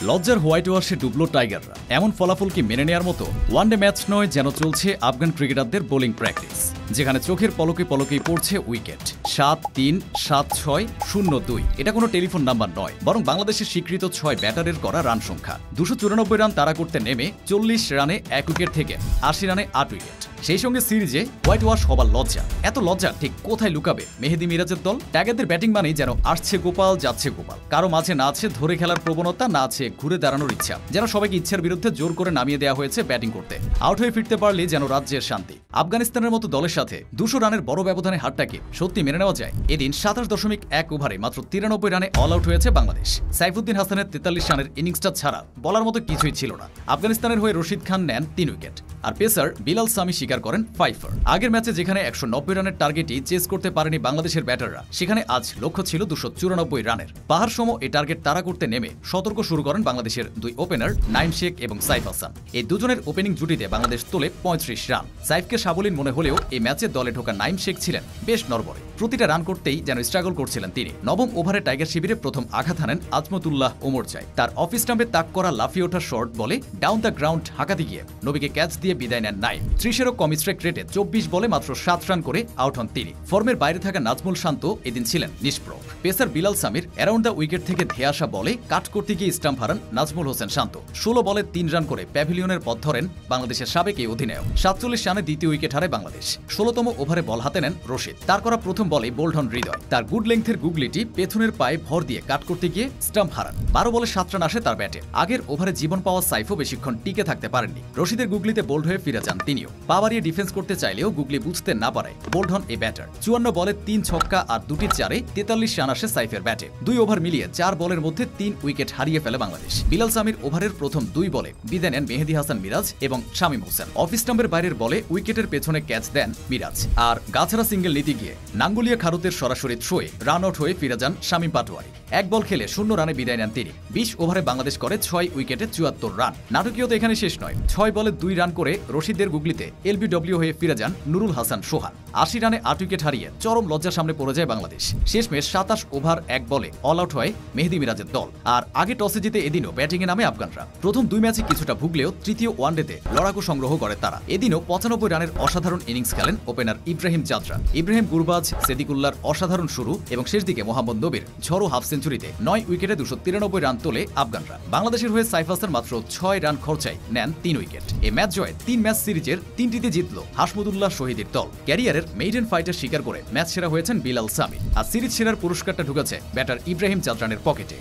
লজ্জার হোয়াইট ওয়াশে ডুবলো টাইগাররা। এমন ফলাফল কি মেনে নেয়ার মতো? ওয়ানডে ম্যাচ নয়, যেন চলছে আফগান ক্রিকেটারদের বোলিং প্র্যাকটিস, যেখানে চোখের পলকে পলকেই পড়ছে উইকেট। 7-3, 7-6, 0-2 এটা কোনো টেলিফোন নাম্বার নয়, বরং বাংলাদেশের স্বীকৃত 6 ব্যাটারের করা রান সংখ্যা। 294 রান তাড়া করতে নেমে 40 রানে 1 উইকেট থেকে 80 রানে 8 উইকেট। সেই সঙ্গে সিরিজে হোয়াইট ওয়াশ হবার লজ্জা। এত লজ্জা ঠিক কোথায় লুকাবে মেহেদী মিরাজের দল? টাইগারদের ব্যাটিং মানেই যেন আসছে গোপাল, যাচ্ছে গোপাল। কারো মাঝে না আছে ধরে খেলার প্রবণতা, না আছে ঘুরে দাঁড়ানোর ইচ্ছা। যেন সবাইকে ইচ্ছার বিরুদ্ধে জোর করে নামিয়ে দেওয়া হয়েছে ব্যাটিং করতে। আউট হয়ে ফিরতে পারলে যেন রাজ্যের শান্তি। আফগানিস্তানের মতো দলের সাথে 200 রানের বড় ব্যবধানে হারটাকে সত্যি মেনে নেওয়া যায়? এদিন 27.1 ওভারে মাত্র 93 রানে অল আউট হয়েছে বাংলাদেশ। সাইফুদ্দিন হাসানের 43 রানের ইনিংসটা ছাড়া বলার মতো কিছুই ছিল না। আফগানিস্তানের হয়ে রশিদ খান নেন 3 উইকেট, আর পেসার বিলাল সামি শিকার করেন 5 রান। আগের ম্যাচে যেখানে 190 রানের টার্গেটই চেস করতে পারেনি বাংলাদেশের ব্যাটাররা, সেখানে আজ লক্ষ্য ছিল 294 রানের। পাহাড় সম এই টার্গেট তাড়া করতে নেমে সতর্ক শুরু করেন বাংলাদেশের 2 ওপেনার নাইম শেখ এবং সাইফ হাসান। এই দুজনের ওপেনিং জুটিতে বাংলাদেশ তোলে 35 রান। সাইফকে সাবলীন মনে হলেও এই ম্যাচে দলে ঢোকা নাইম শেখ ছিলেন বেশ নড়বড়ে। প্রতিটা রান করতেই যেন স্ট্রাগল করছিলেন তিনি। নবম ওভারে টাইগার শিবিরে প্রথম আঘাত হানেন আজমতুল্লাহ ওমরজাই। তার অফিস স্টাম্পে তাক করা লাফিয়ে ওঠা শর্ট বলে ডাউন দ্য গ্রাউন্ড হাঁকাতে গিয়ে নবীকে ক্যাচ দিয়ে বিদায় নেন নাইম। 30-এরও কম স্ট্রাইক রেটে 24 বলে মাত্র 7 রান করে আউট হন তিনি। ফর্মের বাইরে থাকা নাজমুল শান্ত এদিন ছিলেন নিষ্প্রভ। পেসার বিলাল সামির অ্যারাউন্ড দ্য উইকেট থেকে ধেয়ে আসা বলে কাট করতে গিয়ে স্টাম্প হারান নাজমুল হোসেন শান্ত। 16 বলে 3 রান করে প্যাভিলিয়নের পথ ধরেন বাংলাদেশের সাবেক এই অধিনায়ক। 47 রানে দ্বিতীয় উইকেট হারায় বাংলাদেশ। 16তম ওভারে বল হাতে নেন রশিদ। তার করা প্রথম বলে বোল্ড হন হৃদয়। তার গুড লেংথের গুগলিটি পেছনের পায়ে ভর দিয়ে কাট করতে গিয়ে স্টাম্প হারান। 12 বলে 7 রান আসে তার ব্যাটে। আগের ওভারে জীবন পাওয়া সাইফও বেশিক্ষণ টিকে থাকতে পারেননি। রশিদের গুগলিতে বোল্ড হয়ে ফিরে যান তিনিও। পা বাড়িয়ে ডিফেন্স করতে চাইলেও গুগলি বুঝতে না পারায় বোল্ড হন এই ব্যাটার। 54 বলে 3 ছক্কা আর 2টি চারে 43 রান আসে সাইফের ব্যাটে। 2 ওভার মিলিয়ে 4 বলের মধ্যে 3 উইকেট হারিয়ে ফেলে বাংলাদেশ। বিলাল সামির ওভারের প্রথম 2 বলে বিদায় নেন মেহেদী হাসান মিরাজ এবং শামীম হোসেন। অফিস স্টাম্পের বাইরের বলে উইকেটের পেছনে ক্যাচ দেন মিরাজ, আর গাছাড়া সিঙ্গেল নিতে গিয়ে নাঙ্গুলিয়া খারুতের সরাসরি থ্রোয়ে রান আউট হয়ে ফিরে যান শামীম পাটোয়ারি। 1 বল খেলে 0 রানে বিদায় নেন তিনি। 20 ওভারে বাংলাদেশ করে 6 উইকেটে 74 রান। নাটকীয়তা এখানে শেষ নয়। 6 বলে 2 রান করে রশিদের গুগলিতে এলবিডব্লিউ হয়ে ফিরে যান নুরুল হাসান সোহান। 80 রানে 8 উইকেট হারিয়ে চরম লজ্জার সামনে পড়ে যায় বাংলাদেশ। শেষমেশ 27 ওভার 1 বলে অল আউট হয় মেহেদী মিরাজের দল। আর আগে টসে জিতে এদিনও ব্যাটিংয়ে নামে আফগানরা। প্রথম 2 ম্যাচে কিছুটা ভুগলেও তৃতীয় ওয়ানডেতে লড়াকু সংগ্রহ করে তারা। এদিনও 95 রানের অসাধারণ ইনিংস খেলেন ওপেনার ইব্রাহিম জাদরা। ইব্রাহিম গুরবাজ, সেদিকুল্লার অসাধারণ শুরু এবং শেষ দিকে মোহাম্মদ নবীর ঝড়ো হাফ সেঞ্চুরিতে 9 উইকেটে 293 রান তোলে আফগানরা। বাংলাদেশের হয়ে সাইফ হাসান মাত্র 6 রান খরচায় নেন 3 উইকেট। এই ম্যাচ জয়ে 3 ম্যাচ সিরিজের 3টিতে জিতল হাসমুদুল্লাহ শহীদের দল। ক্যারিয়ারের মেইডেন ফাইটার শিকার করে ম্যাচ সেরা হয়েছেন বিলাল সামি। আর সিরিজ সেরার পুরস্কারটা ঢুকেছে ব্যাটার ইব্রাহিম জাদরানের পকেটে।